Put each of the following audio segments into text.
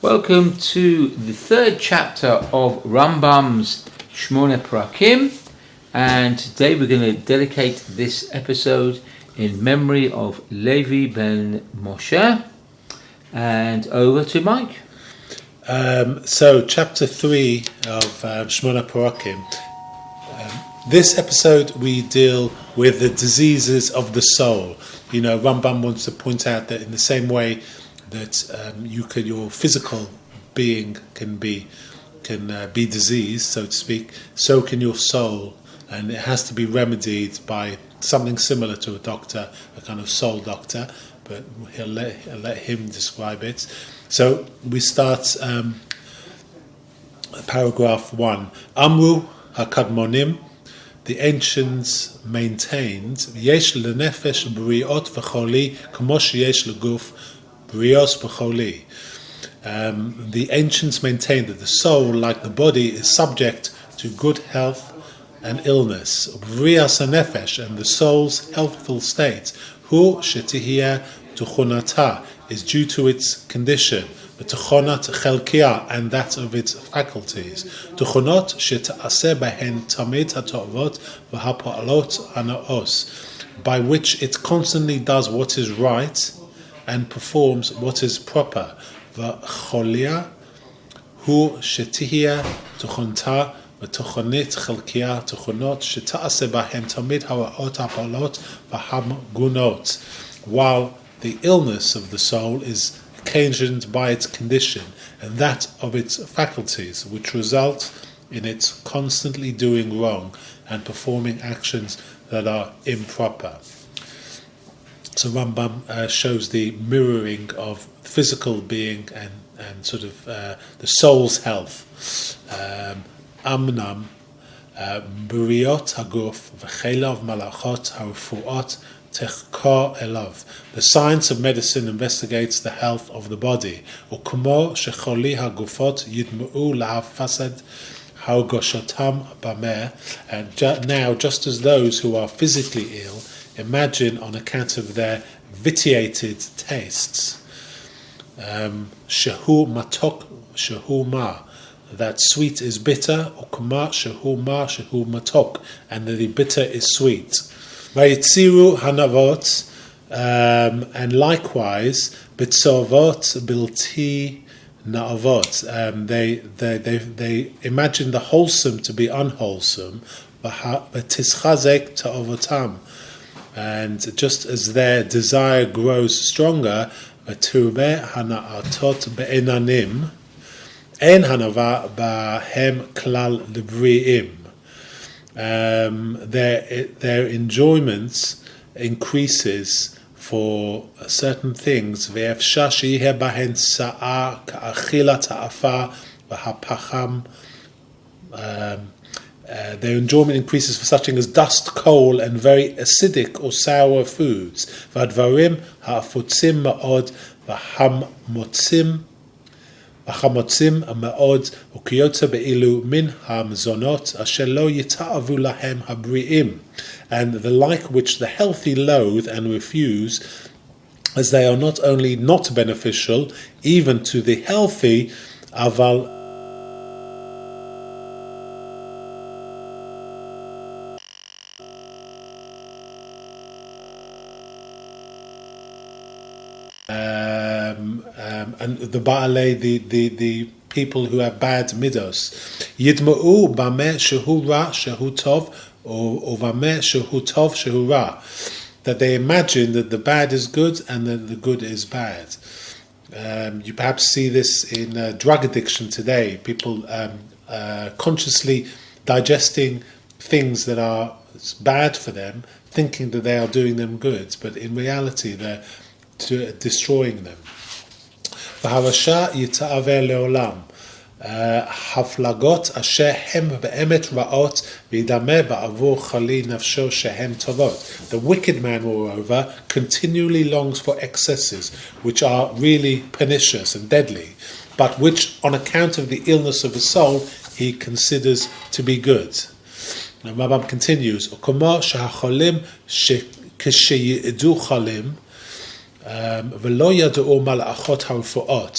Welcome to the third chapter of Rambam's Shemonah Perakim, and today we're going to dedicate this episode in memory of Levi ben Moshe. And over to Mike. So chapter 3 of Shemonah Perakim. This episode we deal with the diseases of the soul. You know, Rambam wants to point out that in the same way that your physical being can be diseased, so to speak, so can your soul, and it has to be remedied by something similar to a doctor, a kind of soul doctor, but he'll let him describe it. So we start paragraph 1. Amru hakadmonim, the ancients maintained, yesh lenefesh briot v'choli kamo sheyesh leguf brios v'choli. The ancients maintained that the soul, like the body, is subject to good health and illness. Brias hanefesh, and the soul's healthful state, hu shetihia tuchonata, is due to its condition, tuchonat chelkia, and that of its faculties. Tuchonot sheta'aseh behen tamid hatovot v'hapa'alot hanaos, by which it constantly does what is right and performs what is proper. V'cholia hu shetihia tuchonta v'tuchonit chelkia tuchonot sheta'aseh behen tamid ha'ot hapa'alot v'hamgunot, while the illness of the soul is occasioned by its condition and that of its faculties, which result in its constantly doing wrong and performing actions that are improper. So Rambam shows the mirroring of physical being and sort of the soul's health. Amnam buriot haguf v'chelav malachot harufuot techka elav. The science of medicine investigates the health of the body. U'kumo shecholi hagufot yidmu'u lahafasad haugoshotam bameh. And now, just as those who are physically ill imagine on account of their vitiated tastes, shehu matok shehu ma, that sweet is bitter, ukma shehu ma shehu matok, and that the bitter is sweet. Vayitziru hanavot, and likewise bitzovot bilti naavot, they imagine the wholesome to be unwholesome, v'tischazek ta'avotam, and just as their desire grows stronger, v'turbe hanaatot be'enanim, en hanava b'hem klal livriim. Their enjoyments increases for certain things. Their enjoyment increases for such things as dust, coal, and very acidic or sour foods. V'advarim ha'afutzim ma'od v'hamotzim ma'od ukiyotza be'ilu min ha'mzonot asher lo yita'avu lahem habri'im, and the like which the healthy loathe and refuse, as they are not only not beneficial even to the healthy, aval and the ba'alei, the people who have bad midos, yidma'u b'ameh shehu ra shehu tov, or v'ameh shehu tov shehu ra, that they imagine that the bad is good and that the good is bad. You perhaps see this in drug addiction today. People consciously digesting things that are bad for them, thinking that they are doing them good, but in reality they're destroying them. V'harasha yita'aver leolam, haflagot asher hem be'emet ra'ot v'yidameh ba'avur chali nafsho shehem tovot. The wicked man, moreover, continually longs for excesses which are really pernicious and deadly, but which, on account of the illness of the soul, he considers to be good. Now Rambam continues, Ukoma shahacholim kesheyidu chalim,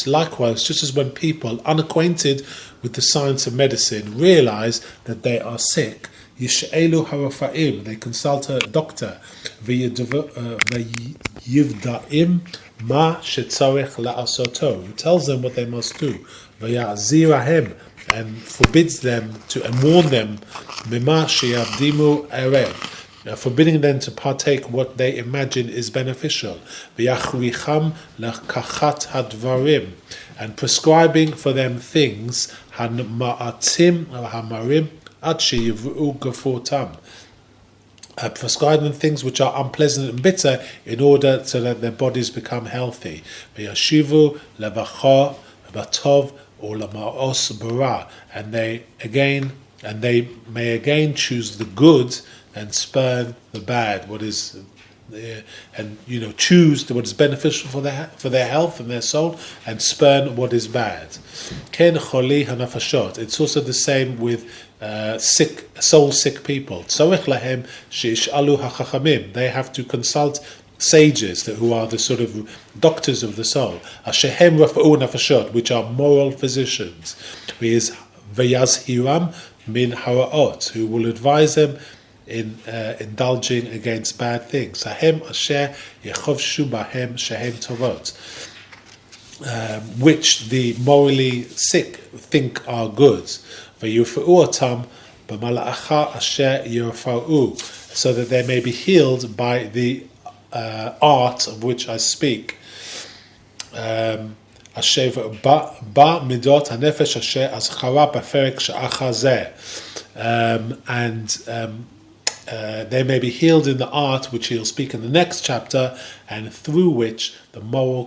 Likewise, just as when people unacquainted with the science of medicine realize that they are sick, Yish'elu harafa'im, they consult a doctor, v'yivda'im ma shetzarech la'asoto, who tells them what they must do, v'ya'zirahem, and forbids them to, and warn them, mima sheyavdimu erev, forbidding them to partake what they imagine is beneficial, v'yachricham lekachat hadvarim, and prescribing for them things hanma'atim hamarim ad sheyivru gafotam, prescribe them things which are unpleasant and bitter in order so that their bodies become healthy. V'yashivu levacha batov or lama'os bara, and they may again choose the good and spurn the bad, what is, and choose what is beneficial for their health and their soul, and spurn what is bad. Ken choli hanafashot. It's also the same with sick people. Tzorech lahem she'ishalu hachachamim. They have to consult sages who are the sort of doctors of the soul. Ashehem rafa'u nafashot, which are moral physicians. V'yazhiram min haraot, who will advise them in indulging against bad things. Hahem asher yechovshu bahem shehem tovot, which the morally sick think are good. V'yurfa'u otam b'mala'acha asher yurfa'u, so that they may be healed by the art of which I speak. Asher ba midot hanefesh asher azchara b'ferek she'acha zeh, and they may be healed in the art which he'll speak in the next chapter, and through which the moral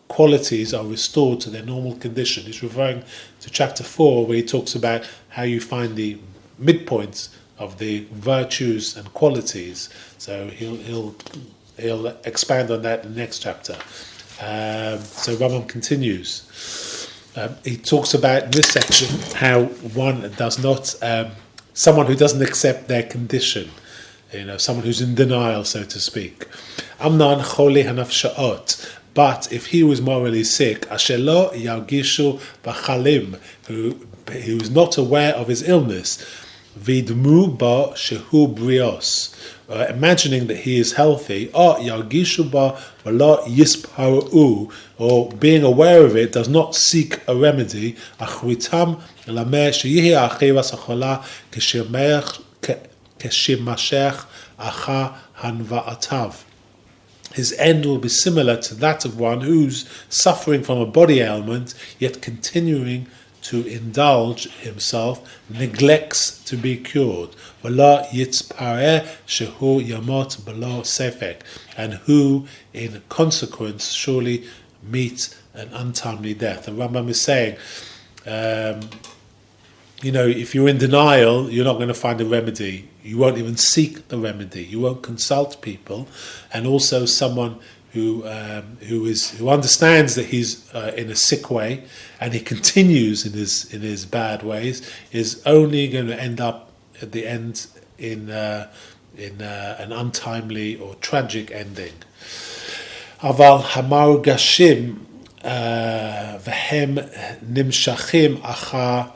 qualities are restored to their normal condition. He's referring to chapter 4, where he talks about how you find the midpoints of the virtues and qualities. So he'll expand on that in the next chapter. So Rambam continues. He talks about in this section how one does not, someone who doesn't accept their condition, someone who's in denial, so to speak. Amnan choli hanafsha'ot, but if he was morally sick, ashelo yargishu b'chalim, who is not aware of his illness, vidmu ba shehu brios, imagining that he is healthy, or yargishu ba v'lo yisparu, or being aware of it does not seek a remedy, achritam lamer sheyihi achiras achola keshimashech acha hanva'atav. His end will be similar to that of one who's suffering from a body ailment, yet continuing to indulge himself, neglects to be cured. V'la yitzpareh shehu yamot b'lo sefek, and who, in consequence, surely meet an untimely death. The Rambam is saying, if you're in denial, you're not going to find a remedy. You won't even seek the remedy. You won't consult people, and also someone who understands that he's in a sick way, and he continues in his bad ways, is only going to end up at the end in an untimely or tragic ending. Aval hamar gashim v'hem nimshachim acha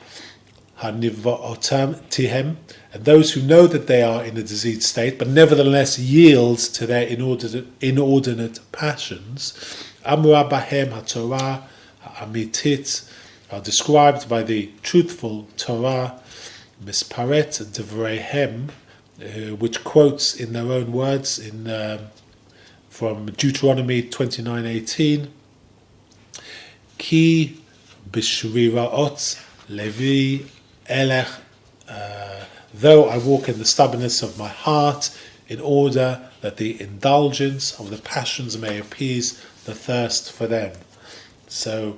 haniva'otam tihem, and those who know that they are in a diseased state, but nevertheless yield to their inordinate passions, amra bahem haTorah ha'amitit, are described by the truthful Torah, misparet devreihem, which quotes in their own words from Deuteronomy 29:18, ki b'shviraot levi elech, though I walk in the stubbornness of my heart, in order that the indulgence of the passions may appease the thirst for them. So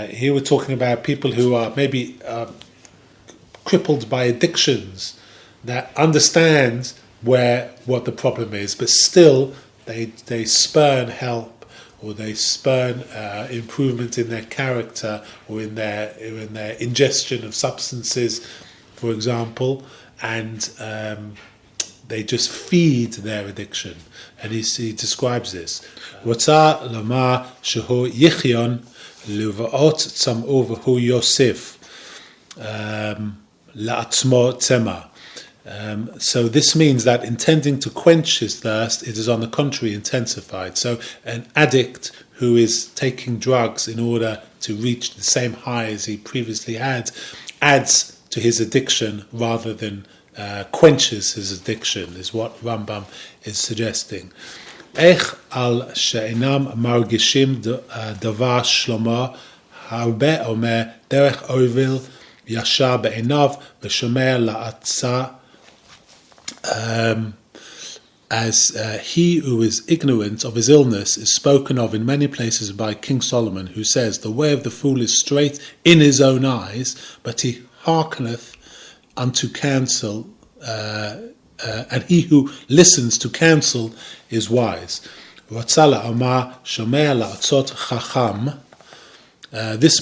here we're talking about people who are maybe crippled by addictions, that understand what the problem is, but still they spurn help, or they spurn improvement in their character, or in their ingestion of substances, for example, and they just feed their addiction. And he describes this. Rotza lama shehu yichyon levaot tzam'u v'hu yosef la'atzmo tzema. So this means that intending to quench his thirst, it is on the contrary intensified. So an addict who is taking drugs in order to reach the same high as he previously had adds to his addiction rather than quenches his addiction, is what Rambam is suggesting. Ech al she'enam margishim davar shlomo harbe omer derech ovil yashar be'enav v'shomer la'atza. As he who is ignorant of his illness is spoken of in many places by King Solomon, who says, the way of the fool is straight in his own eyes, but he hearkeneth unto counsel, and he who listens to counsel is wise. This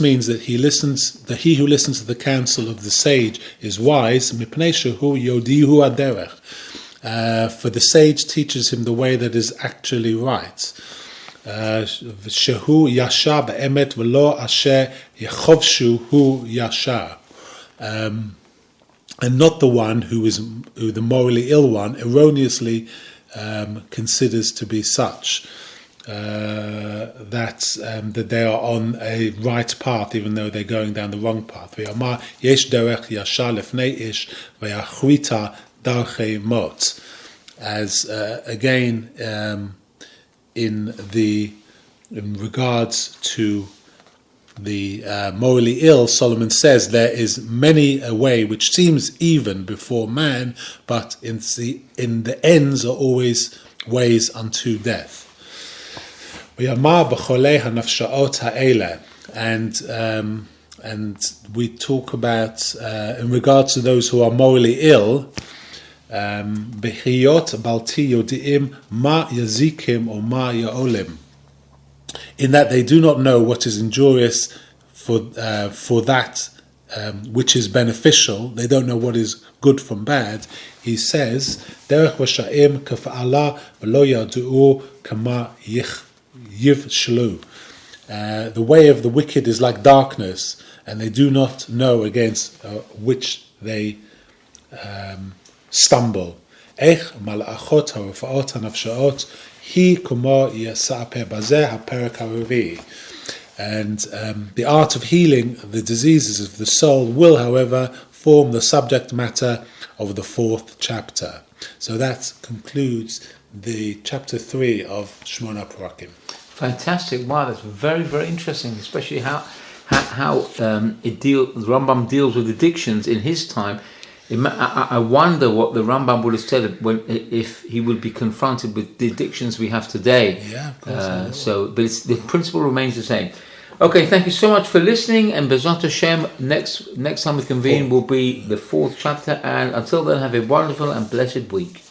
means that he who listens to the counsel of the sage is wise. For the sage teaches him the way that is actually right. Shehu yashar be'emet v'lo asher yechovshu hu yashar. And not the one who the morally ill one erroneously considers to be such. That they are on a right path, even though they're going down the wrong path. Yesh derech yashar lefnei ish v'yachrita darchei mot. As again, in regards to the morally ill, Solomon says there is many a way which seems even before man, but in the ends are always ways unto death. And we talk about in regards to those who are morally ill, Behiyot balti yodiim ma yazikim or ma yaolim, in that they do not know what is injurious for that which is beneficial. They don't know what is good from bad. He says, Derech v'sha'im kafa'ala v'lo yadu'u kama yivshlu. The way of the wicked is like darkness, and they do not know against which they stumble. Ech malachot harufa'ot hanafsha'ot hi kumo yasa'apeh bazeh haperek haravi. And the art of healing the diseases of the soul will, however, form the subject matter of the 4th chapter. So that concludes the chapter 3 of Shemonah Perakim. Fantastic! Wow, that's very, very interesting, especially how Rambam deals with addictions in his time. I wonder what the Rambam would have said if he would be confronted with the addictions we have today. Yeah, of course. But the principle remains the same. Okay, thank you so much for listening. And Bezat Hashem, next time we convene will be the 4th chapter. And until then, have a wonderful and blessed week.